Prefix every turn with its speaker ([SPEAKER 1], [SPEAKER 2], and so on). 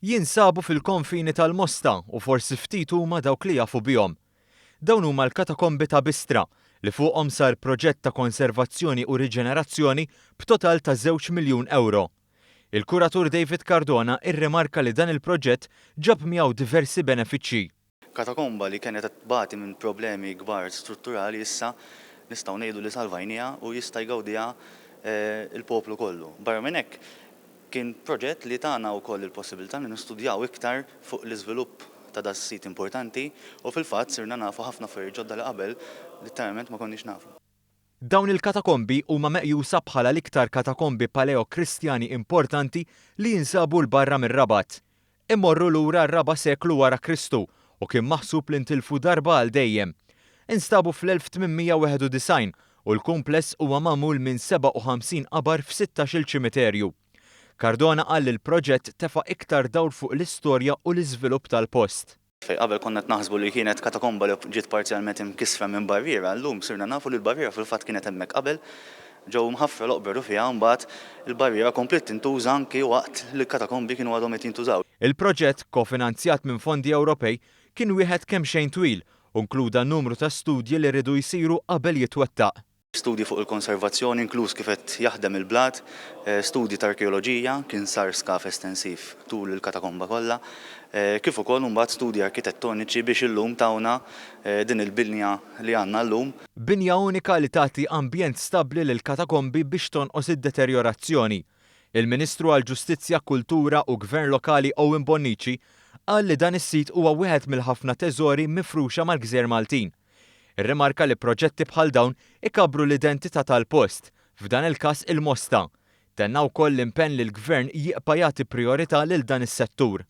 [SPEAKER 1] jinsabu fil-konfini tal-Mosta u forsi ftit huma dawk li jafu bihom. Dawn huma l-katakombi ta' Bistra li fuqhom sar proġett ta' konservazzjoni u riġenerazzjoni b'total ta' €2 miljun. Il-kuratur David Cardona irremarka li dan il-proġett ġab miegħu diversi benefiċċji.
[SPEAKER 2] Katakomba li kienet tbati minn problemi kbar strutturali issa nistgħu ngħidu li salvajnija u jista' jgawdiha il-poplu kollu. Barra minn hekk kien proġett li tagħna wkoll il-possibilità li nistudjaw iktar fuq l-iżvilupp ta' da sit importanti u fil-fatt sirna nafu ħafna affarijiet ġodda li qabel literalment ma konniex nafu.
[SPEAKER 1] Dawn il-katakombi huma meqjusa bħala l-iktar katakombi paleo-kristjani importanti li jinsabu l-barra mir-Rabat. Immorru lura r-4 seklu wara Kristu u kien maħsub li ntilfu darba għal dejjem. Instabu fl-1891 u l-kumpless huwa magħmul minn 57 qabar f'16 ċimiterju. Cardona qal li l-proġett tefa' iktar dawr fuq l-istorja u l-iżvilupp tal-post.
[SPEAKER 2] Qabel konna naħsbu li kienet katakomba li ġiet parzjalment imkisra minn barriera, llum sirna nafu li l-barriera fil-fatt kienet hemmhekk qabel, ġew mħaffra l-oqberu fiha mbagħad il-barriera komplet tintuża anki waqt li l-katakombi kienu għadhom qed jintużaw.
[SPEAKER 1] Il-proġett kofinanzjat minn fondi Ewropej kien wieħed kemm xejn twil u nkluda numru ta' studji li rridu jsiru qabel jitwettaq.
[SPEAKER 2] Studji fuq il-konservazzjoni inkluż kif qed jaħdem il-blat, studji ta' arkeoloġija kien sar skaf estensiv tul il-katakomba kollha, kif ukoll mbagħad studji arkitettoniċi biex illum tawna din il-binja li għandna llum.
[SPEAKER 1] Binja unika li tagħti ambjent stabbli lil katakombi biex tonqos id-deterjorazzjoni. Il-Ministru għall-Ġustizzja, Kultura u Gvern Lokali Owen Bonnici qal li dan is-sit huwa wieħed mill-ħafna teżori mifruxa mal-Gżejjer Maltin. Irremarka li proġetti bħal dawn ikabru l-identità tal-post, f'dan il-każ il-Mosta. Tenna wkoll l-impenn li l-Gvern jieqpa' jagħti prijorità lil dan is-settur.